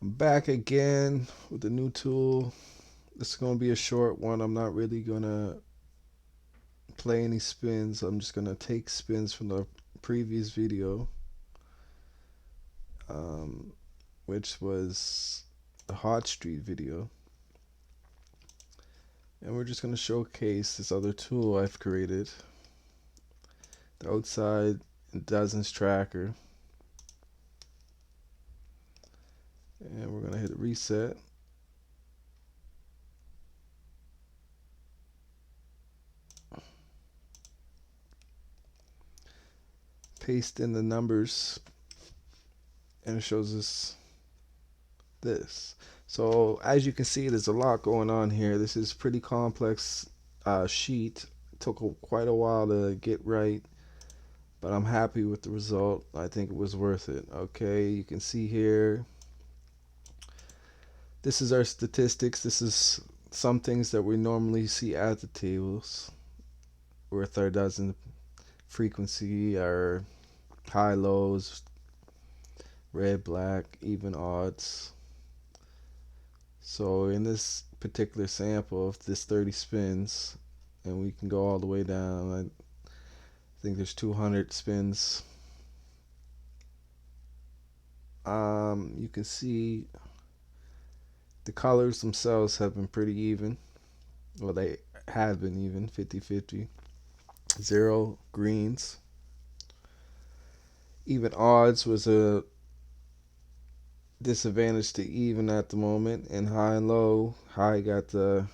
I'm back again with a new tool. This is going to be a short one. I'm not really going to play any spins. I'm just going to take spins from the previous video, um, which was the Hot Street video. And we're just going to showcase this other tool I've created, the Outside Dozens Tracker. And we're going to hit reset. Paste in the numbers, and it shows us this. So as you can see, there's a lot going on here. This is pretty complex sheet. It took quite a while to get right, but I'm happy with the result. I think it was worth it. Okay, you can see here, this is our statistics. This is some things that we normally see at the tables with our dozen frequency, our high lows, red, black, even odds. So in this particular sample of this 30 spins, and we can go all the way down, I think there's 200 spins. You can see the colors themselves have been pretty even. Well, they have been even, 50-50. Zero greens. Even odds was a disadvantage to even at the moment, and high and low. High got a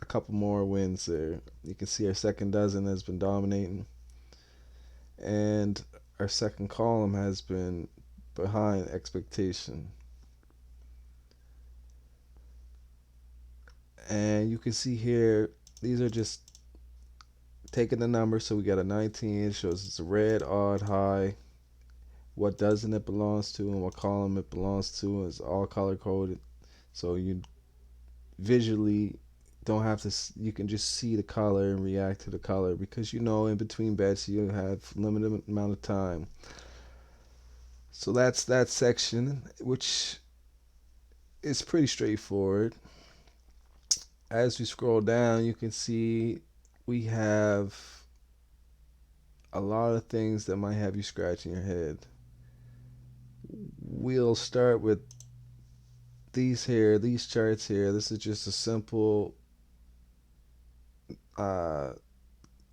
couple more wins there. You can see our second dozen has been dominating, and our second column has been behind expectation. And you can see here, these are just taking the number. So we got a 19. It shows it's a red, odd, high, what dozen it belongs to, and what column it belongs to. It's all color coded, so you visually don't have to. You can just see the color and react to the color, because in between bets you have limited amount of time. So that's that section, which is pretty straightforward. As we scroll down, you can see we have a lot of things that might have you scratching your head. We'll start with these charts here. This is just a simple uh,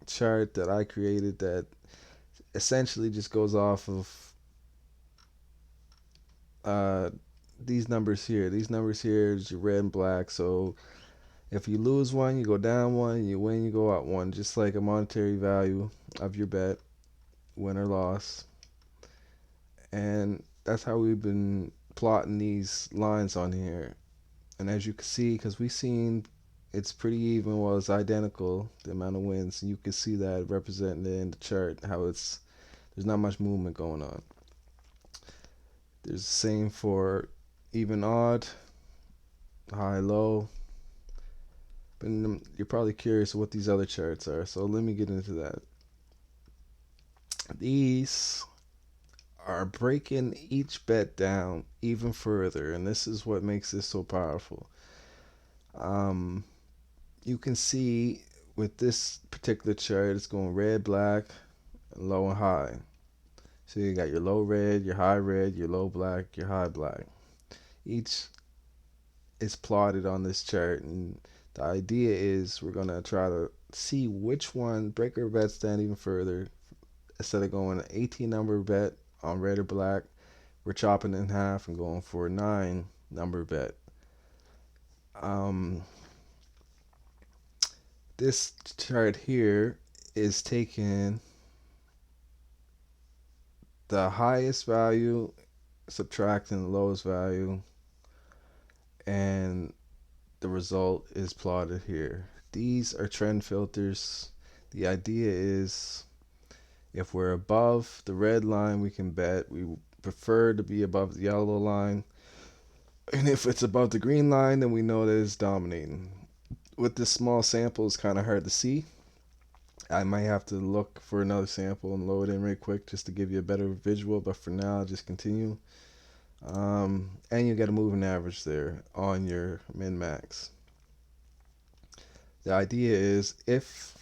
chart that I created that essentially just goes off of uh, these numbers here. These numbers here is your red and black. So if you lose one, you go down one. You win, you go up one. Just like a monetary value of your bet, win or loss. And that's how we've been plotting these lines on here. And as you can see, because we've seen it's pretty even, well, it's identical, the amount of wins. And you can see that represented in the chart, how there's not much movement going on. There's the same for even, odd, high, low. But you're probably curious what these other charts are, so let me get into that. These are breaking each bet down even further, and this is what makes this so powerful. Um, you can see with this particular chart, it's going red, black, low and high. So you got your low red, your high red, your low black, your high black. Each is plotted on this chart, and the idea is we're gonna try to see which one break our bets down even further. Instead of going an 18 number bet on red or black, we're chopping it in half and going for a 9 number bet. Um, this chart here is taking the highest value, subtracting the lowest value, and the result is plotted here. These are trend filters. The idea is if we're above the red line, we can bet. We prefer to be above the yellow line. And if it's above the green line, then we know that it's dominating. With this small sample, it's kind of hard to see. I might have to look for another sample and load in real quick just to give you a better visual, but for now, I'll just continue. And you get a moving average there on your min max. The idea is if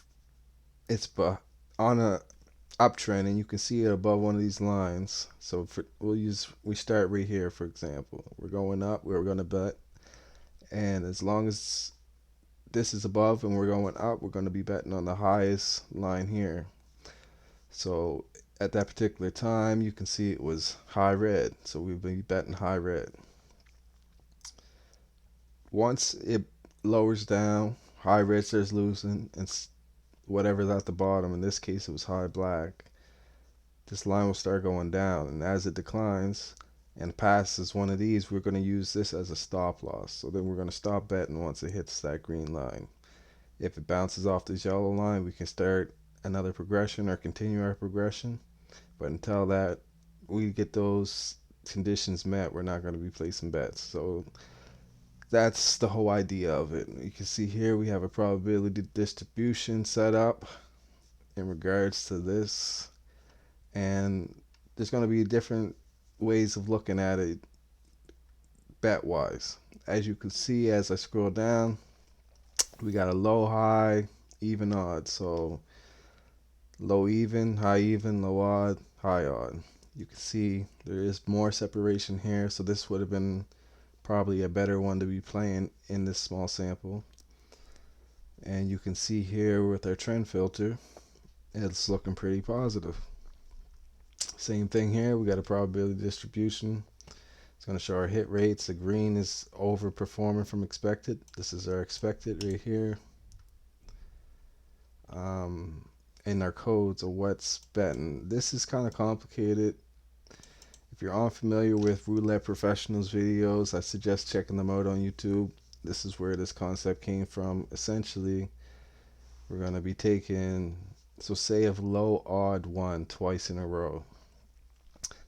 it's on a uptrend and you can see it above one of these lines. So we start right here, for example. We're going up, we're going to bet, and as long as this is above and we're going up, we're going to be betting on the highest line here. So at that particular time, you can see it was high red, so we'll be betting high red. Once it lowers down, high red starts losing, and whatever's at the bottom, in this case it was high black, this line will start going down, and as it declines and passes one of these, we're going to use this as a stop loss. So then we're going to stop betting once it hits that green line. If it bounces off this yellow line, we can start another progression or continue our progression. But until that we get those conditions met, we're not going to be placing bets. So that's the whole idea of it. You can see here we have a probability distribution set up in regards to this, and there's going to be different ways of looking at it bet wise. As you can see, as I scroll down, we got a low, high, even, odd. So low even, low odd, high odd. You can see there is more separation here, so this would have been probably a better one to be playing in this small sample. And you can see here with our trend filter, it's looking pretty positive. Same thing here, we got a probability distribution. It's going to show our hit rates. The green is overperforming from expected. This is our expected right here. And our codes of what's betting. This is kind of complicated. If you're unfamiliar with Roulette Professionals videos, I suggest checking them out on YouTube. This is where this concept came from. Essentially, we're going to be taking, so say if low odd won twice in a row.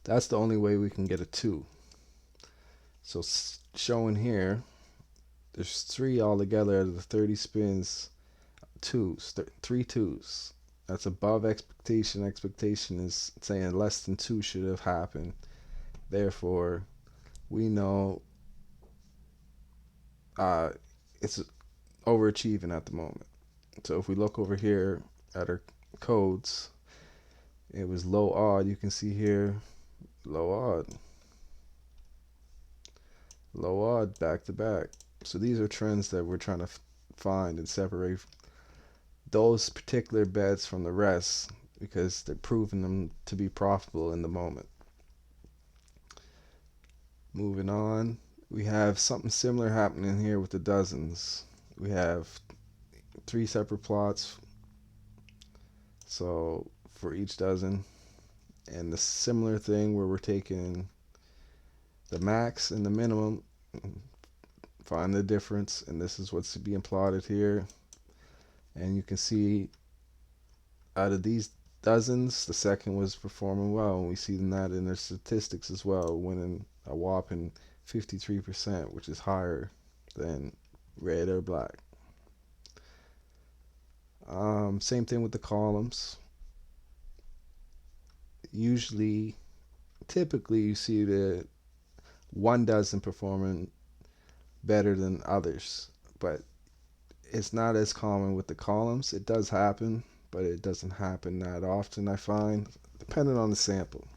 That's the only way we can get a 2. So showing here, there's 3 altogether out of the 30 spins, twos, 3 twos. That's above expectation. Expectation is saying less than 2 should have happened. Therefore, we know it's overachieving at the moment. So if we look over here at our codes, it was low odd. You can see here, low odd. Low odd back to back. So these are trends that we're trying to find and separate those particular bets from the rest because they're proving them to be profitable in the moment. Moving on, we have something similar happening here with the dozens. We have 3 separate plots, so for each dozen, and the similar thing where we're taking the max and the minimum, find the difference, and this is what's being plotted here. And you can see out of these dozens, the second was performing well, and we see that in their statistics as well, winning a whopping 53%, which is higher than red or black. Same thing with the columns. Typically, you see the one dozen performing better than others, but it's not as common with the columns. It does happen, but it doesn't happen that often, I find, depending on the sample.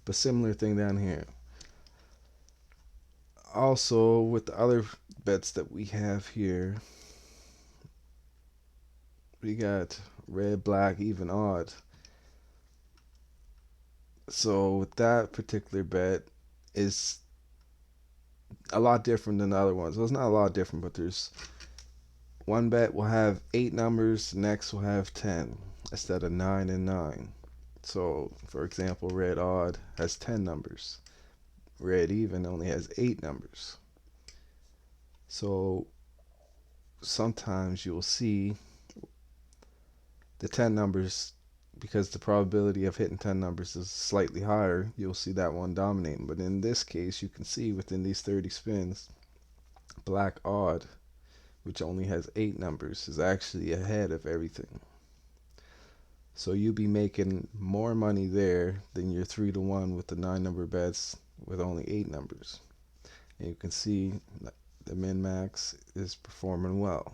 But similar thing down here. Also, with the other bets that we have here, we got red, black, even, odd. So with that particular bet is a lot different than the other ones. Well, it's not a lot different, but there's one bet will have 8 numbers, next will have 10 instead of 9 and 9. So for example, red odd has 10 numbers. Red even only has 8 numbers. So sometimes you'll see the 10 numbers, because the probability of hitting 10 numbers is slightly higher, you'll see that one dominating. But in this case, you can see within these 30 spins, black odd, which only has 8 numbers, is actually ahead of everything. So you'll be making more money there than your 3-to-1 with the 9 number bets with only 8 numbers. And you can see the min max is performing well.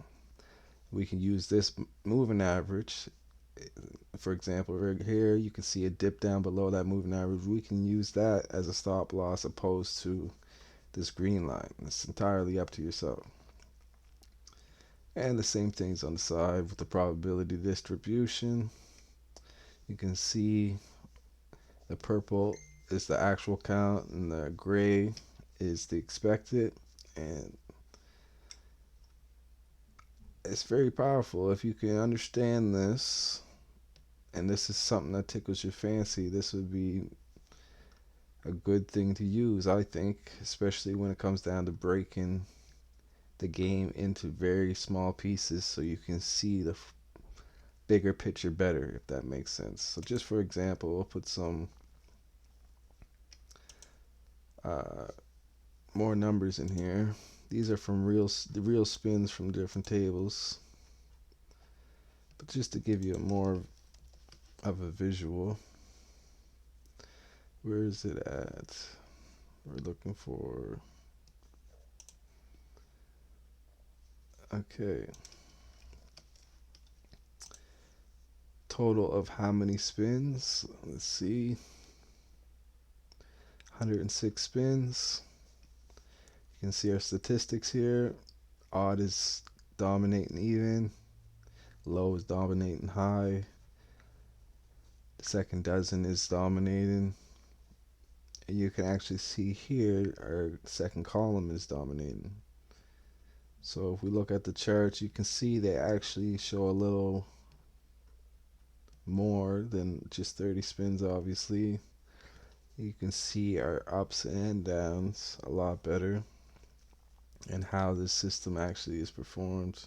We can use this moving average. For example, right here, you can see a dip down below that moving average. We can use that as a stop loss opposed to this green line. It's entirely up to yourself. And the same things on the side with the probability distribution. You can see the purple is the actual count and the gray is the expected. And it's very powerful. If you can understand this, and this is something that tickles your fancy, this would be a good thing to use, I think, especially when it comes down to breaking the game into very small pieces so you can see the bigger picture better, if that makes sense. So just for example, we'll put some uh, more numbers in here. These are from the real spins from different tables, but just to give you a more of a visual. Where is it at? We're looking for, okay, total of how many spins. Let's see, 106 spins. You can see our statistics here. Odd is dominating even, low is dominating high, the second dozen is dominating. And you can actually see here our second column is dominating. So if we look at the charts, you can see they actually show a little more than just 30 spins, obviously. You can see our ups and downs a lot better and how this system actually is performed.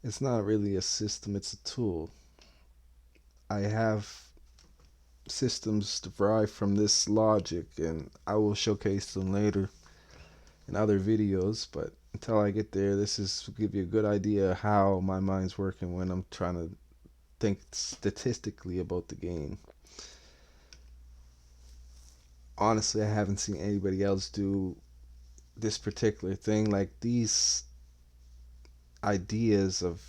It's not really a system, it's a tool. I have systems derived from this logic and I will showcase them later in other videos, but until I get there, this is to give you a good idea how my mind's working when I'm trying to think statistically about the game. Honestly, I haven't seen anybody else do this particular thing. Like these ideas of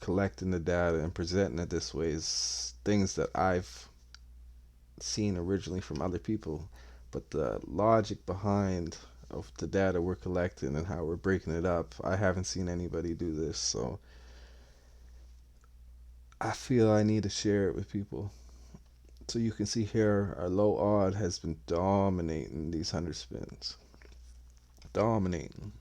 collecting the data and presenting it this way is things that I've seen originally from other people, but the logic behind of the data we're collecting and how we're breaking it up, I haven't seen anybody do this, so I feel I need to share it with people. So you can see here our low odd has been dominating these 100 spins. Dominating.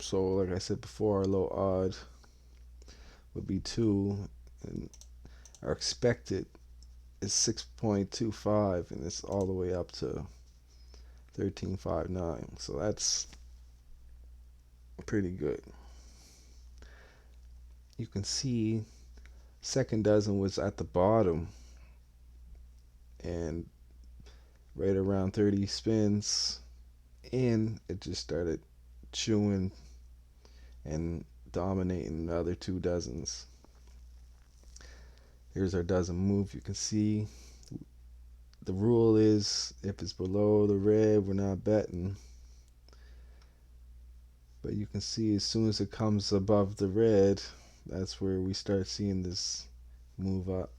So like I said before, our low odd would be 2 and our expected is 6.25 and it's all the way up to 13.59. So that's pretty good. You can see second dozen was at the bottom and right around 30 spins in, it just started chewing and dominating the other 2 dozens. Here's our dozen move. You can see the rule is if it's below the red, we're not betting. But you can see as soon as it comes above the red, that's where we start seeing this move up.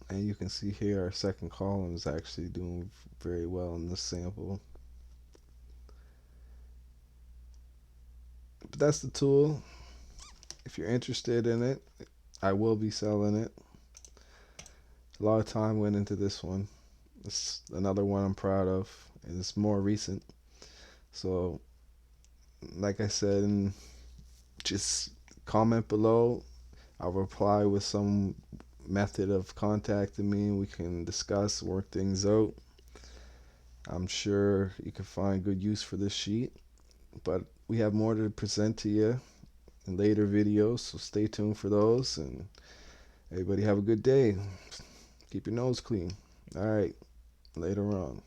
And you can see here our second column is actually doing very well in this sample. But that's the tool. If you're interested in it, I will be selling it. A lot of time went into this one. It's another one I'm proud of, and it's more recent. So, like I said, just comment below. I'll reply with some method of contacting me, and we can discuss, work things out. I'm sure you can find good use for this sheet, but we have more to present to you in later videos, so stay tuned for those, and everybody have a good day. Keep your nose clean. All right, later on.